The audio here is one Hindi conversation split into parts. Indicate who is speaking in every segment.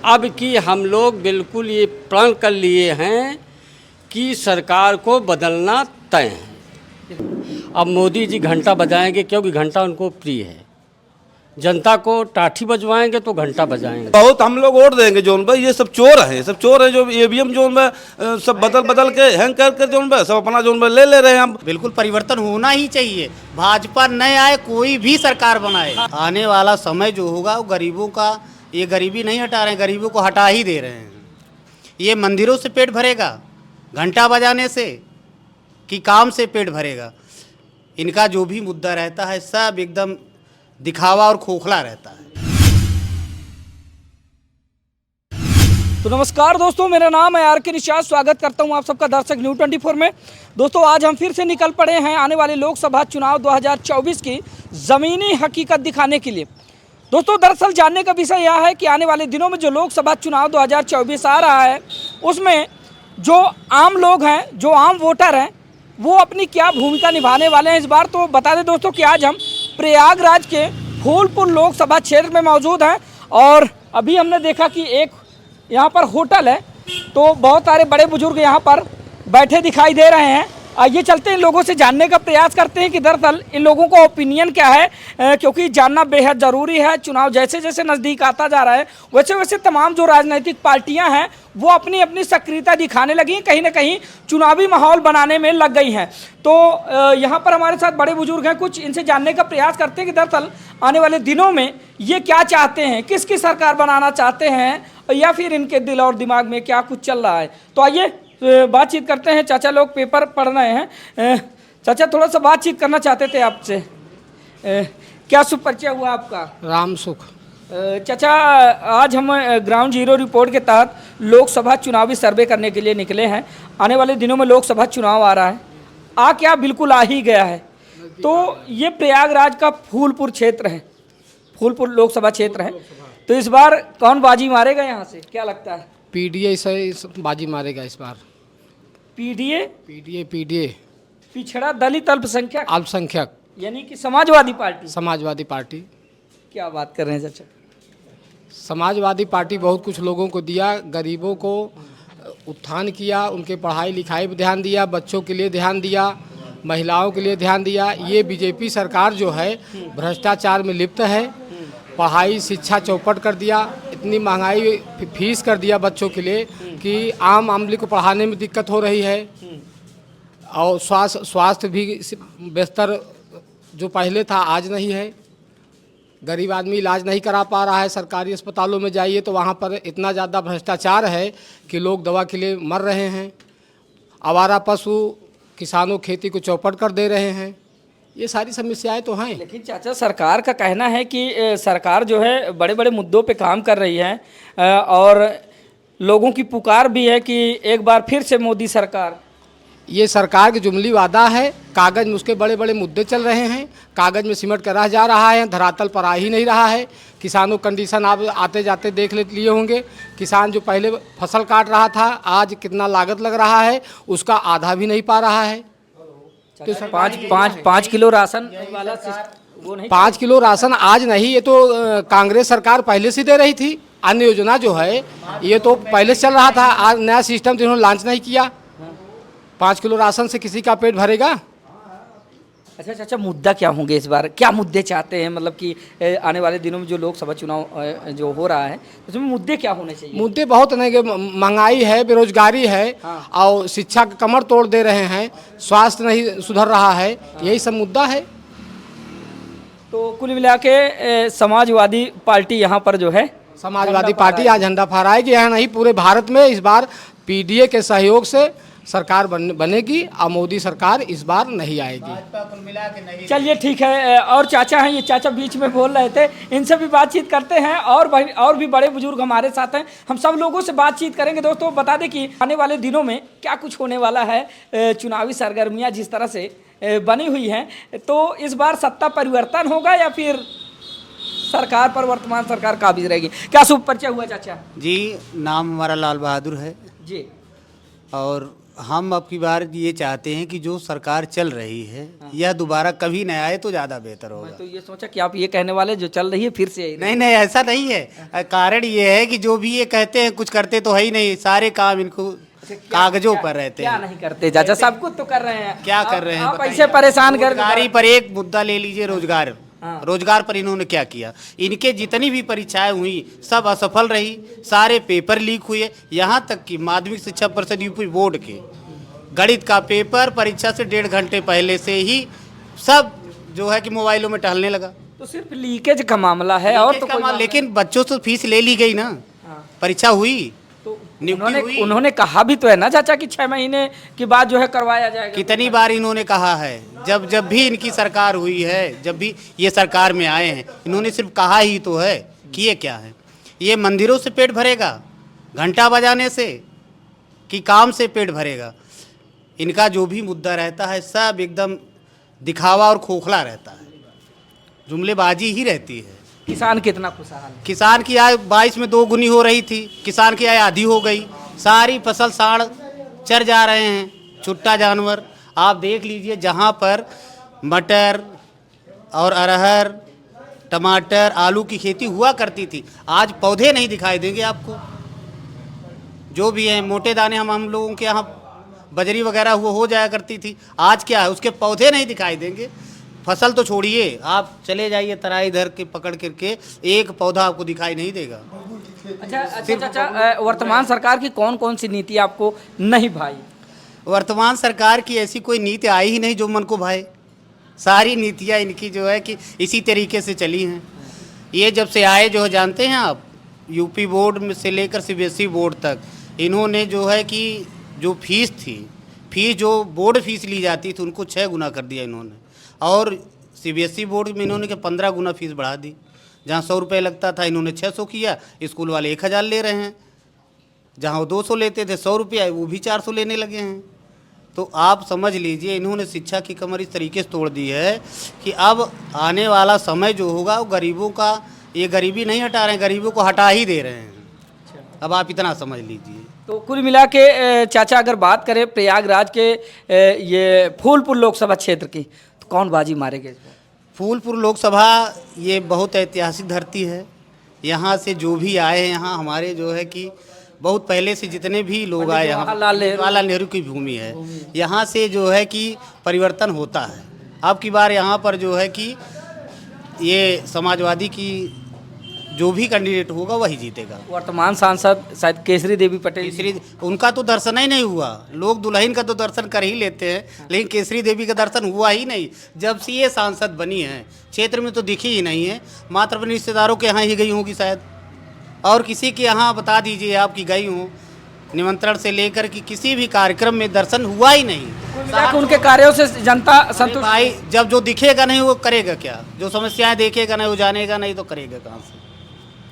Speaker 1: अब की हम लोग बिल्कुल ये प्रण कर लिए हैं कि सरकार को बदलना तय है। अब मोदी जी घंटा बजाएंगे क्योंकि घंटा उनको प्रिय है। जनता को टाठी बजवाएंगे तो घंटा बजाएंगे।
Speaker 2: बहुत हम लोग वोट देंगे जोन भाई, ये सब चोर हैं, सब चोर हैं जो ईवीएम जोन में सब बदल के हैंग कर जोन में सब अपना जोन में ले रहे हैं। हम
Speaker 3: बिल्कुल परिवर्तन होना ही चाहिए। भाजपा न आए, कोई भी सरकार बनाए, आने वाला समय जो होगा वो गरीबों का, ये गरीबी नहीं हटा रहे हैं, गरीबों को हटा ही दे रहे हैं। ये मंदिरों से पेट भरेगा, घंटा बजाने से कि काम से पेट भरेगा। इनका जो भी मुद्दा रहता है सब एकदम दिखावा और खोखला रहता है।
Speaker 4: तो नमस्कार दोस्तों, मेरा नाम है आर.के. निषाद। स्वागत करता हूं आप सबका दर्शक न्यूज़ 24 में। दोस्तों, आज हम फिर से निकल पड़े हैं आने वाले लोकसभा चुनाव 2024 की ज़मीनी हकीकत दिखाने के लिए। दोस्तों, दरअसल जानने का विषय यह है कि आने वाले दिनों में जो लोकसभा चुनाव 2024 आ रहा है, उसमें जो आम लोग हैं, जो आम वोटर हैं, वो अपनी क्या भूमिका निभाने वाले हैं इस बार। तो बता दें दोस्तों कि आज हम प्रयागराज के फूलपुर लोकसभा क्षेत्र में मौजूद हैं और अभी हमने देखा कि एक यहाँ पर होटल है, तो बहुत सारे बड़े बुजुर्ग यहाँ पर बैठे दिखाई दे रहे हैं। आइए चलते हैं, इन लोगों से जानने का प्रयास करते हैं कि दरअसल इन लोगों का ओपिनियन क्या है, क्योंकि जानना बेहद ज़रूरी है। चुनाव जैसे जैसे नज़दीक आता जा रहा है, वैसे वैसे तमाम जो राजनीतिक पार्टियां हैं वो अपनी अपनी सक्रियता दिखाने लगी हैं, कहीं ना कहीं चुनावी माहौल बनाने में लग गई हैं। तो यहाँ पर हमारे साथ बड़े बुजुर्ग हैं, कुछ इनसे जानने का प्रयास करते हैं कि दरअसल आने वाले दिनों में ये क्या चाहते हैं, किसकी सरकार बनाना चाहते हैं, या फिर इनके दिल और दिमाग में क्या कुछ चल रहा है। तो आइए बातचीत करते हैं। चाचा लोग पेपर पढ़ रहे हैं। चाचा, थोड़ा सा बातचीत करना चाहते थे आपसे। क्या शुभ परिचय हुआ आपका?
Speaker 5: राम सुख।
Speaker 4: चाचा, आज हम ग्राउंड जीरो रिपोर्ट के तहत लोकसभा चुनावी सर्वे करने के लिए निकले हैं। आने वाले दिनों में लोकसभा चुनाव आ रहा है, क्या बिल्कुल आ ही गया है। तो ये प्रयागराज का फूलपुर क्षेत्र है, फूलपुर लोकसभा क्षेत्र है। तो इस बार कौन बाजी मारेगा यहाँ से, क्या लगता है?
Speaker 5: पीडीए से बाजी मारेगा इस बार।
Speaker 4: पीडीए?
Speaker 5: पीडीए
Speaker 4: पिछड़ा दलित अल्पसंख्यक,
Speaker 5: अल्पसंख्यक,
Speaker 4: यानी कि समाजवादी पार्टी।
Speaker 5: समाजवादी पार्टी।
Speaker 4: क्या बात कर रहे हैं चाचा?
Speaker 5: समाजवादी पार्टी बहुत कुछ लोगों को दिया, गरीबों को उत्थान किया, उनके पढ़ाई लिखाई पर ध्यान दिया, बच्चों के लिए ध्यान दिया, महिलाओं के लिए ध्यान दिया। ये बीजेपी सरकार जो है भ्रष्टाचार में लिप्त है। पढ़ाई शिक्षा चौपट कर दिया, इतनी महंगाई फीस कर दिया बच्चों के लिए कि आम आदमी को पढ़ाने में दिक्कत हो रही है। और स्वास्थ्य भी बेहतर जो पहले था आज नहीं है। गरीब आदमी इलाज नहीं करा पा रहा है। सरकारी अस्पतालों में जाइए तो वहाँ पर इतना ज़्यादा भ्रष्टाचार है कि लोग दवा के लिए मर रहे हैं। आवारा पशु किसानों खेती को चौपट कर दे रहे हैं। ये सारी समस्याएं तो हैं।
Speaker 4: लेकिन चाचा, सरकार का कहना है कि सरकार जो है बड़े बड़े मुद्दों पे काम कर रही है और लोगों की पुकार भी है कि एक बार फिर से मोदी सरकार।
Speaker 5: ये सरकार की जुमली वादा है, कागज़ में उसके बड़े बड़े मुद्दे चल रहे हैं, कागज़ में सिमट कर रह जा रहा है, धरातल पर आ ही नहीं रहा है। किसानों कंडीशन आप आते जाते देख लिए होंगे। किसान जो पहले फसल काट रहा था, आज कितना लागत लग रहा है, उसका आधा भी नहीं पा रहा है।
Speaker 4: तो पाँच किलो राशन वाला वो नहीं,
Speaker 5: 5 किलो राशन आज नहीं, ये तो कांग्रेस सरकार पहले से दे रही थी। अन्य योजना जो है ये तो पहले से चल रहा था, आज नया सिस्टम जिन्होंने लॉन्च नहीं किया। 5 किलो राशन से किसी का पेट भरेगा?
Speaker 4: अच्छा चाचा, मुद्दा क्या होंगे इस बार, क्या मुद्दे चाहते हैं? मतलब कि आने वाले दिनों में जो लोकसभा चुनाव जो हो रहा है उसमें मुद्दे क्या होने चाहिए? मुद्दे
Speaker 5: बहुत नहीं, महंगाई है, बेरोजगारी है, और शिक्षा का कमर तोड़ दे रहे हैं, स्वास्थ्य नहीं सुधर रहा है, यही सब मुद्दा है।
Speaker 4: तो कुल मिला के समाजवादी पार्टी यहाँ पर जो है,
Speaker 5: समाजवादी पार्टी आज झंडा फहराएगी। यहाँ नहीं, पूरे भारत में इस बार पीडीए के सहयोग से सरकार बनेगी और मोदी सरकार इस बार नहीं आएगी।
Speaker 4: चलिए ठीक है। और चाचा हैं, ये चाचा बीच में बोल रहे थे, इनसे भी बातचीत करते हैं। और भी बड़े बुजुर्ग हमारे साथ हैं, हम सब लोगों से बातचीत करेंगे। दोस्तों, बता दें कि आने वाले दिनों में क्या कुछ होने वाला है। चुनावी सरगर्मियाँ जिस तरह से बनी हुई हैं, तो इस बार सत्ता परिवर्तन होगा या फिर सरकार पर वर्तमान सरकार काबिज रहेगी? क्या शुभ परिचय हुआ चाचा?
Speaker 3: जी, नाम हमारा लाल बहादुर है
Speaker 4: जी।
Speaker 3: और हम अब की बार ये चाहते हैं कि जो सरकार चल रही है यह दोबारा कभी न आए तो ज़्यादा बेहतर होगा।
Speaker 4: मैं तो ये सोचा कि आप ये कहने वाले जो चल रही है फिर से यही
Speaker 3: नहीं नहीं, ऐसा नहीं है। कारण ये है कि जो भी ये कहते हैं कुछ करते तो है ही नहीं, सारे काम इनको कागजों पर रहते
Speaker 4: क्या
Speaker 3: हैं।
Speaker 4: नहीं करते चाचा, सब कुछ तो कर रहे हैं।
Speaker 3: क्या कर रहे हैं
Speaker 4: आप
Speaker 3: बताइए?
Speaker 4: ऐसे परेशान कर
Speaker 3: रोजगारी पर एक मुद्दा ले लीजिए, रोजगार।
Speaker 4: हाँ।
Speaker 3: रोजगार पर इन्होंने क्या किया? इनके जितनी भी परीक्षाएं हुई सब असफल रही, सारे पेपर लीक हुए। यहाँ तक कि माध्यमिक शिक्षा परिषद यूपी बोर्ड के गणित का पेपर परीक्षा से 1.5 घंटे पहले से ही सब जो है कि मोबाइलों में टहलने लगा।
Speaker 4: तो सिर्फ लीकेज का मामला है और तो कोई मामला
Speaker 3: लेकिन बच्चों से फीस ले ली गई ना, परीक्षा हुई,
Speaker 4: तो
Speaker 3: नियुक्ति हुई।
Speaker 4: उन्होंने कहा भी तो है ना चाचा कि 6 महीने के बाद जो है करवाया जाएगा।
Speaker 3: कितनी बार इन्होंने कहा है, जब भी इनकी सरकार हुई है, जब भी ये सरकार में आए हैं, इन्होंने सिर्फ कहा ही तो है। किए क्या है? ये मंदिरों से पेट भरेगा, घंटा बजाने से, कि काम से पेट भरेगा? इनका जो भी मुद्दा रहता है सब एकदम दिखावा और खोखला रहता है, जुमलेबाजी ही रहती है।
Speaker 4: किसान कितना खुशहाल है।
Speaker 3: किसान की आय 22 में 2 गुनी हो रही थी, किसान की आय आधी हो गई। सारी फसल साड़ चर जा रहे हैं, छुट्टा जानवर। आप देख लीजिए, जहाँ पर मटर और अरहर, टमाटर, आलू की खेती हुआ करती थी, आज पौधे नहीं दिखाई देंगे आपको। जो भी है मोटे दाने, हम लोगों के यहाँ बजरी वगैरह हो जाया करती थी, आज क्या है? उसके पौधे नहीं दिखाई देंगे। फसल तो छोड़िए, आप चले जाइए तराई धर के पकड़ करके, एक पौधा आपको दिखाई नहीं देगा।
Speaker 4: अच्छा, वर्तमान सरकार की कौन कौन सी नीति आपको नहीं भाई?
Speaker 3: वर्तमान सरकार की ऐसी कोई नीति आई ही नहीं जो मन को भाए। सारी नीतियाँ इनकी जो है कि इसी तरीके से चली हैं। ये जब से आए, जो जानते हैं आप, यूपी बोर्ड में से लेकर सीबीएसई बोर्ड तक, इन्होंने जो है कि जो फीस थी, फीस जो बोर्ड फीस ली जाती थी उनको 6 गुना कर दिया इन्होंने। और सीबीएसई बोर्ड में इन्होंने 15 गुना फीस बढ़ा दी। जहाँ 100 रुपये लगता था इन्होंने 600 किया। स्कूल वाले 1000 ले रहे हैं, जहाँ वो 200 लेते थे, 100 रुपया, वो भी 400 लेने लगे हैं। तो आप समझ लीजिए, इन्होंने शिक्षा की कमर इस तरीके से तोड़ दी है कि अब आने वाला समय जो होगा वो गरीबों का, ये गरीबी नहीं हटा रहे हैं, गरीबों को हटा ही दे रहे हैं। अब आप इतना समझ लीजिए।
Speaker 4: तो कुल मिला के चाचा अगर बात करें प्रयागराज के ये फूलपुर लोकसभा क्षेत्र की, तो कौन बाजी मारेगा?
Speaker 3: फूलपुर लोकसभा ये बहुत ऐतिहासिक धरती है। यहाँ से जो भी आए हैं, यहाँ हमारे जो है कि बहुत पहले से जितने भी लोग आए, यहाँ जवाहरलाल नेहरू की भूमि है। यहाँ से जो है कि परिवर्तन होता है। अब की बार यहाँ पर जो है कि ये समाजवादी की जो भी कैंडिडेट होगा वही जीतेगा।
Speaker 4: वर्तमान सांसद शायद केसरी देवी पटेल।
Speaker 3: केसरी, उनका तो दर्शन ही नहीं हुआ। लोग दुल्हन का तो दर्शन कर ही लेते हैं, लेकिन केसरी देवी का दर्शन हुआ ही नहीं। जब से ये सांसद बनी है, क्षेत्र में तो दिखी ही नहीं है। मात्र अपने रिश्तेदारों के यहाँ ही गई होंगी शायद, और किसी के यहाँ बता दीजिए आप कि गई हूँ, निमंत्रण से लेकर कि किसी भी कार्यक्रम में दर्शन हुआ ही नहीं।
Speaker 4: उनके कार्यों से जनता संतुष्ट।
Speaker 3: भाई, जब जो दिखेगा नहीं वो करेगा क्या? जो समस्याएं देखेगा नहीं वो जानेगा नहीं, तो करेगा कहाँ से?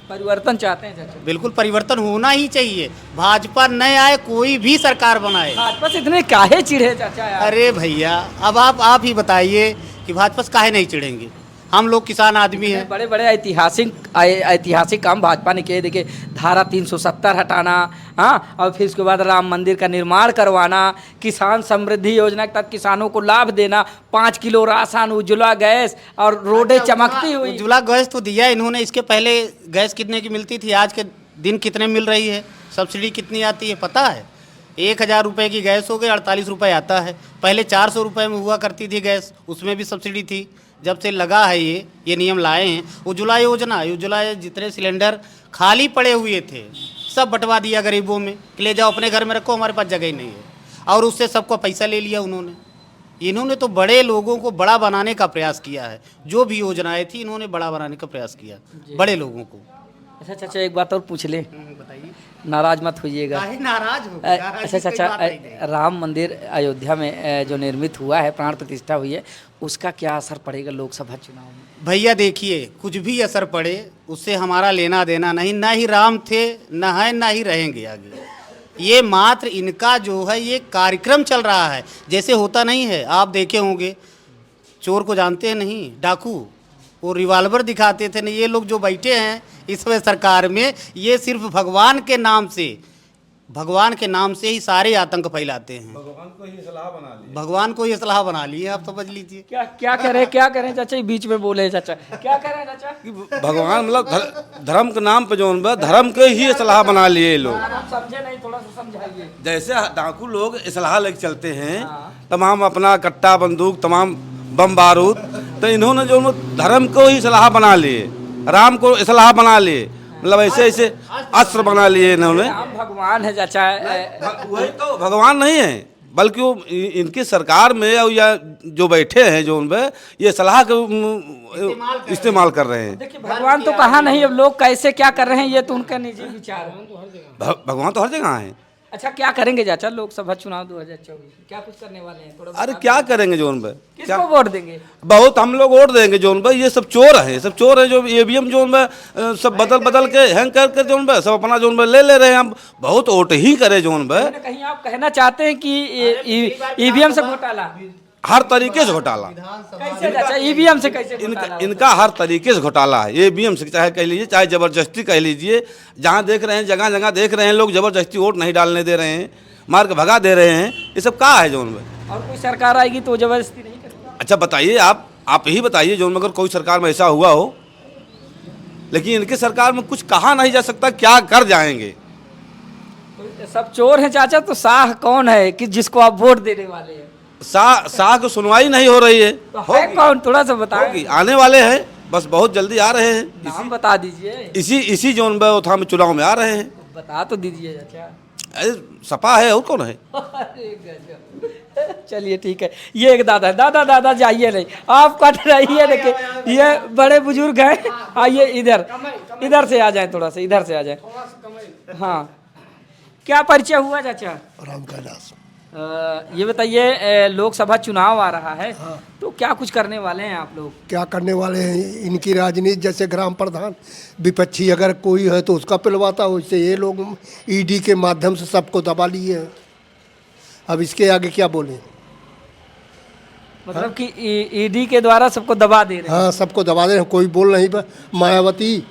Speaker 4: परिवर्तन चाहते हैं चाचा?
Speaker 3: बिल्कुल परिवर्तन होना ही चाहिए। भाजपा न आए, कोई भी सरकार बनाए।
Speaker 4: भाजपा से इतने काहे चिढ़े चाचा यार?
Speaker 3: अरे भैया, अब आप ही बताइए कि भाजपा से काहे नहीं चिढ़ेंगे? हम लोग किसान आदमी हैं।
Speaker 4: बड़े बड़े ऐतिहासिक काम भाजपा ने किए। देखिए, धारा 370 हटाना, हाँ, और फिर उसके बाद राम मंदिर का निर्माण करवाना, किसान समृद्धि योजना के तहत किसानों को लाभ देना, 5 किलो राशन, उज्ज्वला गैस, और रोडें चमकती हुई।
Speaker 3: उज्ज्वला गैस तो दिया इन्होंने। इसके पहले गैस कितने की मिलती थी, आज के दिन कितने मिल रही है, सब्सिडी कितनी आती है पता है? 1000 रुपये की गैस हो गई, 48 रुपये आता है। पहले 400 रुपये में हुआ करती थी गैस, उसमें भी सब्सिडी थी। जब से लगा है ये नियम लाए हैं, उज्ज्वला योजना, उज्ज्वला जितने सिलेंडर खाली पड़े हुए थे सब बंटवा दिया गरीबों में, कि ले जाओ अपने घर में रखो, हमारे पास जगह ही नहीं है। और उससे सबको पैसा ले लिया उन्होंने। इन्होंने तो बड़े लोगों को बड़ा बनाने का प्रयास किया है। जो भी योजनाएं थी इन्होंने बड़ा बनाने का प्रयास किया बड़े लोगों को।
Speaker 4: अच्छा चाचा, एक बात और पूछ ले, नाराज मत होइएगा।
Speaker 3: नाराज हो?
Speaker 4: अच्छा चाचा, राम मंदिर अयोध्या में जो निर्मित हुआ है, प्राण प्रतिष्ठा हुई है, उसका क्या असर पड़ेगा लोकसभा चुनाव में?
Speaker 3: भैया देखिए, कुछ भी असर पड़े उससे हमारा लेना देना नहीं। ना ही राम थे, ना है, ना ही रहेंगे आगे। ये मात्र इनका जो है ये कार्यक्रम चल रहा है। जैसे होता नहीं है, आप देखे होंगे, चोर को जानते हैं नहीं, डाकू, वो रिवाल्वर दिखाते थे। नहीं, ये लोग जो बैठे हैं इस समय सरकार में, ये सिर्फ भगवान के नाम से भगवान के नाम से ही सारे आतंक फैलाते हैं।
Speaker 2: भगवान को ही सलाह बना ली।
Speaker 3: भगवान को ये सलाह बना ली है, आप समझ लीजिए।
Speaker 4: क्या करें चाचा, ये बीच में बोले चाचा, क्या करें चाचा?
Speaker 2: कि भगवान मतलब धर्म के नाम पे जोन बा धर्म के ही सलाह बना लिए ये लोग।
Speaker 4: आप समझे नहीं, थोड़ा सा समझाइए।
Speaker 2: जैसे डाकू लोग सलाह लेके चलते हैं, तमाम अपना कट्टा बंदूक तमाम बम बारूद, तो इन्होंने जो धर्म को ही सलाह बना लिए, राम को सलाह बना लिए, मतलब ऐसे ऐसे अस्त्र बना लिए इन्होंने।
Speaker 4: राम भगवान है चाचा।
Speaker 2: वही तो भगवान नहीं है, बल्कि वो इनकी सरकार में या जो बैठे हैं जो उनपे ये सलाह का इस्तेमाल कर रहे हैं।
Speaker 4: देखिए भगवान तो कहा नहीं, अब लोग कैसे क्या कर रहे हैं ये तो उनका निजी विचार है।
Speaker 2: भगवान तो हर जगह है।
Speaker 4: अच्छा क्या करेंगे चाचा लोकसभा चुनाव 2024 क्या कुछ करने वाले हैं? थोड़ा
Speaker 2: अरे क्या करेंगे जोन पे,
Speaker 4: किसको वोट देंगे?
Speaker 2: बहुत हम लोग वोट देंगे जोन पे। ये सब चोर हैं, सब चोर हैं जो ईवीएम जोन पे सब बदल के हैंग कर जोन पे सब अपना जोन पे ले रहे हैं। हम बहुत वोट ही करे जोन पे।
Speaker 4: कहीं आप कहना चाहते हैं कि ईवीएम से घोटाला,
Speaker 2: हर तरीके से घोटाला,
Speaker 4: कैसे चाचा ईवीएम से कैसे घोटाला?
Speaker 2: इनका हर तरीके से घोटाला है। ईवीएम से चाहे कह लीजिए, चाहे जबरदस्ती कह लीजिए, जहाँ देख रहे हैं जगह जगह देख रहे हैं लोग जबरदस्ती वोट नहीं डालने दे रहे हैं, मार के भगा दे रहे हैं। ये सब कहाँ है जोन में?
Speaker 4: और कोई सरकार आएगी तो जबरदस्ती नहीं करेगी।
Speaker 2: अच्छा बताइए, आप ही बताइए जोन में अगर कोई सरकार में ऐसा हुआ हो। लेकिन इनकी सरकार में कुछ कहा नहीं जा सकता, क्या कर जाएंगे।
Speaker 4: सब चोर हैं चाचा, तो साह कौन है कि जिसको आप वोट देने वाले हैं?
Speaker 2: साह को सुनवाई नहीं हो रही है।
Speaker 4: तो है कौन, थोड़ा सा बताओ।
Speaker 2: होगी, आने वाले हैं, बस बहुत जल्दी आ रहे हैं।
Speaker 4: नाम बता दीजिए।
Speaker 2: इसी जोन में था में चुनाव में आ रहे हैं।
Speaker 4: बता तो दीजिए चाचा।
Speaker 2: अरे सपा है और कौन है?
Speaker 4: अरे गजब। चलिए ठीक है, ये एक दादा है। दादा जाइए नहीं, आप कट रही है। देखिए ये बड़े बुजुर्ग हैं, आइए इधर से आ जाए, थोड़ा सा इधर से आ जाए। हाँ क्या परिचय हुआ चाचा?
Speaker 6: राम कैलाश।
Speaker 4: ये बताइए लोकसभा चुनाव आ रहा है, तो क्या कुछ करने वाले हैं आप लोग?
Speaker 6: क्या करने वाले हैं? इनकी राजनीति जैसे ग्राम प्रधान विपक्षी अगर कोई है तो उसका पिलवाता, वैसे ये लोग ईडी के माध्यम से सबको दबा लिए हैं। अब इसके आगे क्या बोलें?
Speaker 4: मतलब कि ईडी के द्वारा सबको दबा दे रहे हैं।
Speaker 6: हाँ सबको दबा दे रहे हैं, कोई बोल नहीं पर मायावती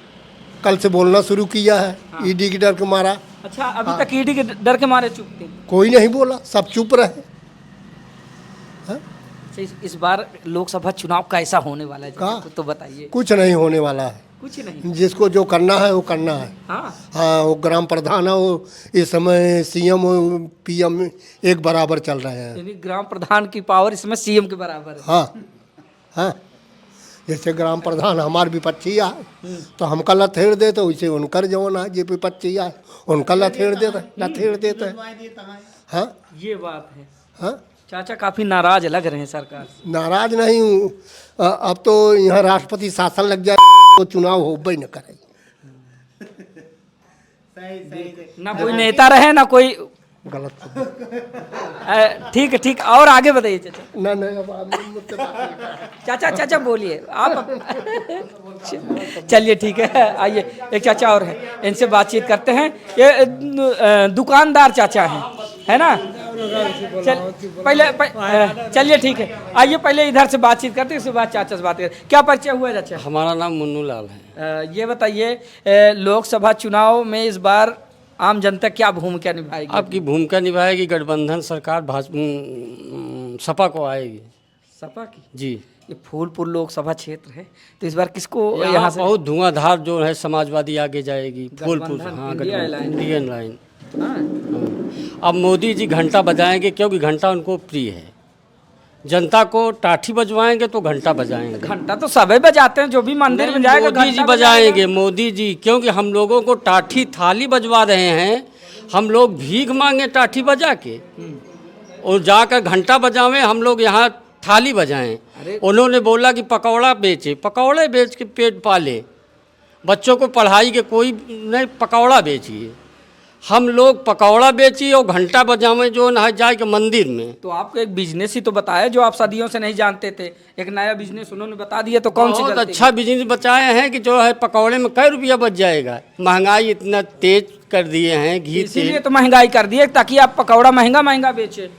Speaker 6: कल से बोलना शुरू किया है। ईडी के डर के मारा।
Speaker 4: अच्छा अभी तक ईडी के डर के मारे चुप थे?
Speaker 6: कोई नहीं बोला, सब चुप रहे।
Speaker 4: इस बार लोकसभा चुनाव कैसा होने वाला है
Speaker 6: का?
Speaker 4: तो बताइए।
Speaker 6: कुछ नहीं होने वाला है,
Speaker 4: कुछ नहीं।
Speaker 6: जिसको जो करना है वो करना है। हाँ वो ग्राम प्रधान है, वो इस समय सीएम पीएम एक बराबर चल रहे हैं।
Speaker 4: यानी ग्राम प्रधान की पावर इसमें सीएम के बराबर है।
Speaker 6: हाँ जैसे ग्राम प्रधान हमारे विपक्षी आए तो हमका लथेड़ देते, वैसे उनकर जवन है जो विपक्षी आए उनका लथेड़ देते। हाँ
Speaker 4: ये बात है।
Speaker 6: हाँ
Speaker 4: चाचा काफी नाराज लग रहे हैं सरकार से।
Speaker 6: नाराज नहीं हूँ, अब तो यहाँ राष्ट्रपति शासन लग जाए तो चुनाव होबे न करे।
Speaker 4: ना कोई नेता रहे ना कोई
Speaker 6: गलत।
Speaker 4: ठीक और आगे बताइए चाचा।
Speaker 6: ना मुझसे बात नहीं कर।
Speaker 4: चाचा बोलिए आप। चलिए ठीक है, आइए एक चाचा और हैं, इनसे बातचीत करते हैं। ये दुकानदार चाचा हैं, है ना? चलिए ठीक है, आइए पहले इधर से बातचीत करते हैं, उसके बाद चाचा से बात करते। क्या परिचय हुआ है चाचा?
Speaker 1: हमारा नाम मुन्नू लाल है।
Speaker 4: ये बताइए लोकसभा चुनाव में इस बार आम जनता क्या भूमिका निभाएगी?
Speaker 1: आपकी भूमिका निभाएगी गठबंधन सरकार सपा को आएगी।
Speaker 4: सपा की?
Speaker 1: जी।
Speaker 4: ये फूलपुर लोकसभा क्षेत्र है, तो इस बार किसको
Speaker 1: यहाँ से बहुत धुआंधार जो है समाजवादी आगे जाएगी। फूलपुर हाँ
Speaker 4: इंडियन
Speaker 1: लाइन। अब मोदी जी घंटा बजाएंगे क्योंकि घंटा उनको प्रिय है। जनता को टाठी बजवाएंगे तो घंटा बजाएंगे।
Speaker 4: घंटा तो सभी बजाते हैं, जो भी मंदिर में जाएगा
Speaker 1: मोदी जी बजाएंगे। मोदी जी क्योंकि हम लोगों को टाठी थाली बजवा रहे हैं। हम लोग भीख मांगे टाठी बजा के और जाकर घंटा बजावें, हम लोग यहाँ थाली बजाएं। उन्होंने बोला कि पकौड़ा बेचे, पकौड़े बेच के पेट पाले। बच्चों को पढ़ाई के कोई नहीं, पकौड़ा बेचिए। हम लोग पकौड़ा बेची और घंटा बजावे जो न जाए के मंदिर में।
Speaker 4: तो आपको एक बिजनेस ही तो बताया जो आप सदियों से नहीं जानते थे, एक नया बिजनेस उन्होंने बता दिया, तो कौन सी
Speaker 1: बहुत अच्छा बिजनेस बताए हैं कि जो है पकौड़े में कई रुपया बच जाएगा। महंगाई इतना तेज कर दिए हैं, घी
Speaker 4: इसीलिए तो महंगाई कर दी है ताकि आप पकौड़ा महंगा बेचे,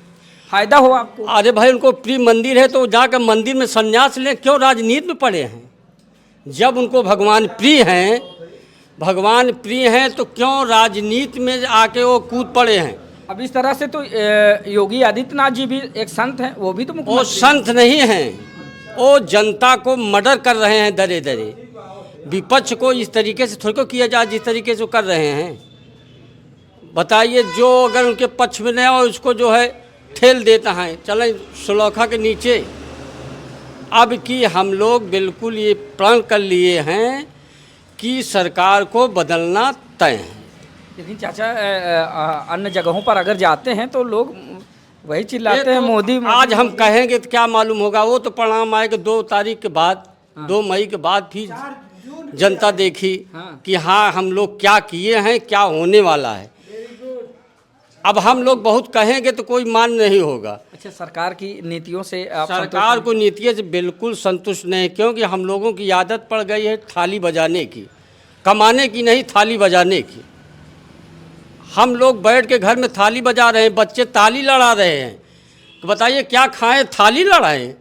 Speaker 4: फायदा हो आपको।
Speaker 1: अरे भाई उनको प्रिय मंदिर है तो जाकर मंदिर में संन्यास लें, क्यों राजनीति में पड़े हैं? जब उनको भगवान प्रिय हैं भगवान प्रिय हैं तो क्यों राजनीति में आके वो कूद पड़े हैं।
Speaker 4: अब इस तरह से तो योगी आदित्यनाथ जी भी एक संत हैं, वो भी तो
Speaker 1: वो
Speaker 4: मुख्यमंत्री
Speaker 1: संत नहीं हैं, वो जनता को मर्डर कर रहे हैं दरे दरे। विपक्ष को इस तरीके से थोड़ी को किया जाए जिस तरीके से वो कर रहे हैं। बताइए, जो अगर उनके पक्ष में नहीं हो उसको जो है ठेल देता है, चलें सुलौखा के नीचे। अब कि हम लोग बिल्कुल ये प्रण कर लिए हैं कि सरकार को बदलना तय है।
Speaker 4: लेकिन चाचा अन्य जगहों पर अगर जाते हैं तो लोग वही चिल्लाते हैं, मोदी
Speaker 1: आज हम कहेंगे तो क्या मालूम होगा। वो तो परिणाम आएगा 2 तारीख के बाद, 2 मई के बाद फिर जनता देखी कि हाँ हम लोग क्या किए हैं, क्या होने वाला है। अब हम लोग बहुत कहेंगे तो कोई मान नहीं होगा।
Speaker 4: अच्छा, सरकार की नीतियों से आप
Speaker 1: सरकार को नीतियों से बिल्कुल संतुष्ट नहीं, क्योंकि हम लोगों की आदत पड़ गई है थाली बजाने की, कमाने की नहीं, थाली बजाने की। हम लोग बैठ के घर में थाली बजा रहे हैं, बच्चे ताली लड़ा रहे हैं। तो बताइए क्या खाएं, थाली लड़ाएं?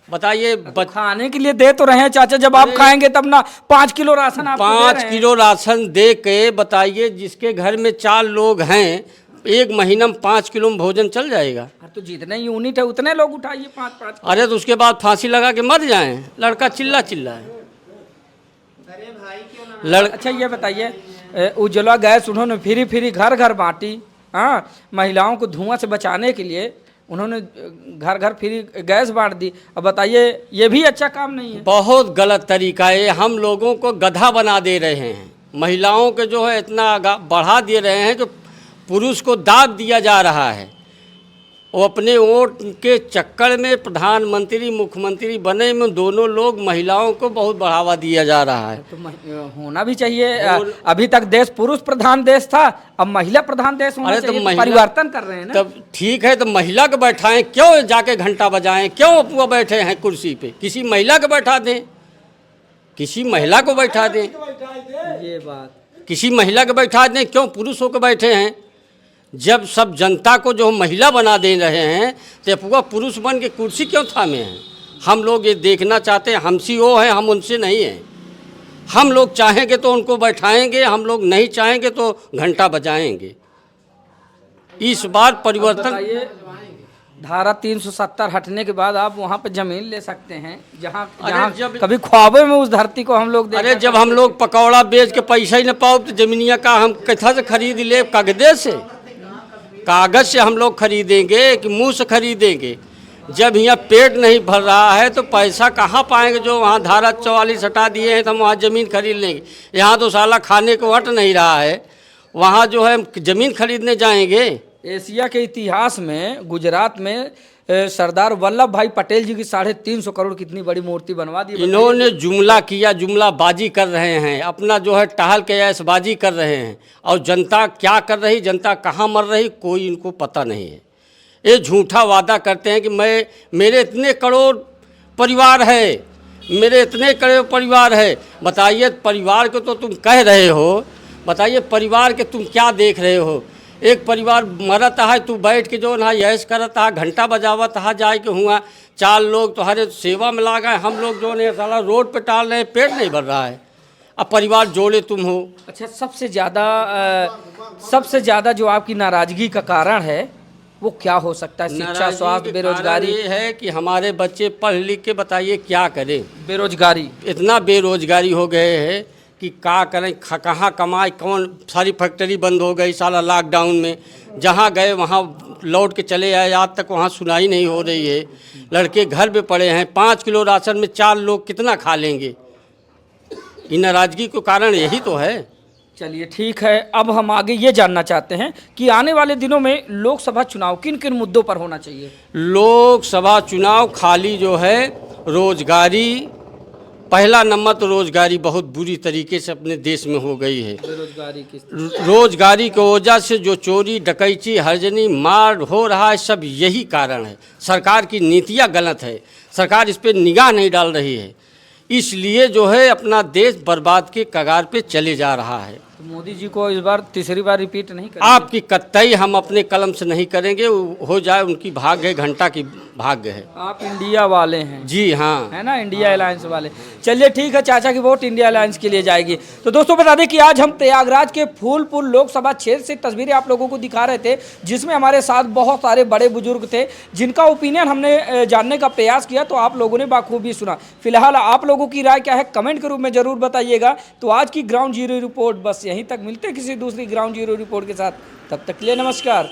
Speaker 1: बताइए
Speaker 4: खाने के लिए दे तो रहे हैं चाचा, जब आप खाएंगे तब ना 5 किलो राशन आपको दे रहे
Speaker 1: 5
Speaker 4: हैं।
Speaker 1: किलो राशन दे के बताइए, जिसके घर में 4 लोग हैं, 1 महीना में 5 किलो में भोजन चल जाएगा।
Speaker 4: तो जितने यूनिट है उतने लोग उठाइए 5-5।
Speaker 1: अरे तो उसके बाद फांसी लगा के मर जाएं। लड़का चिल्ला चिल्ला है।
Speaker 4: अच्छा ये बताइए, उज्ज्वला गैस उन्होंने फ्री घर घर बांटी, हाँ, महिलाओं को धुआं से बचाने के लिए उन्होंने घर घर फ्री गैस बांट दी। अब बताइए, ये भी अच्छा काम नहीं है?
Speaker 1: बहुत गलत तरीका है। हम लोगों को गधा बना दे रहे हैं, महिलाओं के जो है इतना बढ़ा दे रहे हैं कि पुरुष को दाब दिया जा रहा है। वो अपने वोट के चक्कर में प्रधानमंत्री मुख्यमंत्री बने में दोनों लोग महिलाओं को बहुत बढ़ावा दिया जा रहा है।
Speaker 4: तो होना भी चाहिए। अभी तक देश पुरुष प्रधान देश था, अब महिला प्रधान देश होना चाहिए। तो परिवर्तन कर रहे हैं ना।
Speaker 1: तब ठीक है, तो महिला को बैठाएं, क्यों जाके घंटा बजाएं, क्यों वो बैठे हैं कुर्सी पे? किसी महिला को बैठा दें, किसी महिला को बैठा दें।
Speaker 4: ये बात
Speaker 1: किसी महिला को बैठा दें, क्यों पुरुष होकर बैठे हैं? जब सब जनता को जो महिला बना दे रहे हैं तो पूरा पुरुष बन के कुर्सी क्यों थामे हैं? हम लोग ये देखना चाहते हैं, हमसी वो हैं, हम उनसे नहीं हैं। हम लोग चाहेंगे तो उनको बैठाएंगे, हम लोग नहीं चाहेंगे तो घंटा बजाएंगे। इस बार परिवर्तन।
Speaker 4: धारा 370 हटने के बाद आप वहाँ पे जमीन ले सकते हैं, जहाँ
Speaker 1: जब
Speaker 4: कभी ख्वाबों में उस धरती को हम लोग
Speaker 1: अरे जब हम लोग पकौड़ा बेच के पैसा ही न पाओ तो जमीनिया का हम कैसा से खरीद ले? कागज से हम लोग खरीदेंगे कि मुंह से खरीदेंगे? जब यहाँ पेट नहीं भर रहा है तो पैसा कहाँ पाएंगे? जो वहाँ धारा 44 हटा दिए हैं तो हम वहाँ ज़मीन खरीद लेंगे। यहाँ तो साला खाने को हट नहीं रहा है, वहाँ जो है ज़मीन खरीदने जाएंगे।
Speaker 4: एशिया के इतिहास में गुजरात में सरदार वल्लभ भाई पटेल जी की 350 करोड़ कितनी बड़ी मूर्ति बनवा दी।
Speaker 1: इन्होंने जुमला किया, जुमलाबाजी कर रहे हैं, अपना जो है टहल के ऐशबाजी कर रहे हैं। और जनता क्या कर रही, जनता कहाँ मर रही, कोई इनको पता नहीं है। ये झूठा वादा करते हैं कि मेरे इतने करोड़ परिवार है, मेरे इतने करोड़ परिवार है। बताइए परिवार को तो तुम कह रहे हो, बताइए परिवार के तुम क्या देख रहे हो? एक परिवार मरत है, तू बैठ के जो ना यश करत है, घंटा बजावत है, जाए के हुआ 4 लोग तुम्हारे सेवा में लागा है। हम लोग जो नहीं साला रोड पे टाल रहे हैं, पेट नहीं भर रहा है। अब परिवार जोड़े तुम हो।
Speaker 4: अच्छा, सबसे ज़्यादा जो आपकी नाराज़गी का कारण है वो क्या हो सकता है? शिक्षा, स्वास्थ्य, बेरोजगारी?
Speaker 1: ये है कि हमारे बच्चे पढ़ लिख के बताइए क्या करें।
Speaker 4: बेरोजगारी,
Speaker 1: इतना बेरोजगारी हो गए है कि क्या करें, कहाँ कमाए, कौन? सारी फैक्ट्री बंद हो गई साला लॉकडाउन में। जहाँ गए वहाँ लौट के चले आए, आज तक वहाँ सुनाई नहीं हो रही है। लड़के घर में पड़े हैं, 5 किलो राशन में 4 लोग कितना खा लेंगे? इन नाराज़गी के कारण यही तो है।
Speaker 4: चलिए ठीक है, अब हम आगे ये जानना चाहते हैं कि आने वाले दिनों में लोकसभा चुनाव किन किन मुद्दों पर होना चाहिए?
Speaker 1: लोकसभा चुनाव खाली जो है रोजगारी, पहला नंबर तो रोजगारी बहुत बुरी तरीके से अपने देश में हो गई है। रोजगारी की वजह से जो चोरी डकैती हर्जनी मार हो रहा है, सब यही कारण है। सरकार की नीतियाँ गलत है, सरकार इस पर निगाह नहीं डाल रही है, इसलिए जो है अपना देश बर्बाद के कगार पे चले जा रहा है।
Speaker 4: तो मोदी जी को इस बार तीसरी बार रिपीट नहीं करेंगे?
Speaker 1: आपकी कतई हम अपने कलम से नहीं करेंगे, वो हो जाए उनकी भाग्य है, घंटा की भाग्य है।
Speaker 4: आप इंडिया वाले हैं,
Speaker 1: जी हाँ।
Speaker 4: है ना, इंडिया अलायंस वाले। चलिए ठीक है, चाचा की वोट इंडिया अलायंस के लिए जाएगी। तो दोस्तों बता दें कि आज हम प्रयागराज के फूलपुर लोकसभा क्षेत्र से तस्वीरें आप लोगों को दिखा रहे थे, जिसमें हमारे साथ बहुत सारे बड़े बुजुर्ग थे जिनका ओपिनियन हमने जानने का प्रयास किया, तो आप लोगों ने बाखूबी सुना। फिलहाल आप लोगों की राय क्या है कमेंट के रूप में जरूर बताइएगा। तो आज की ग्राउंड जीरो रिपोर्ट बस यहीं तक, मिलते हैं किसी दूसरी ग्राउंड जीरो रिपोर्ट के साथ, तब तक के लिए नमस्कार।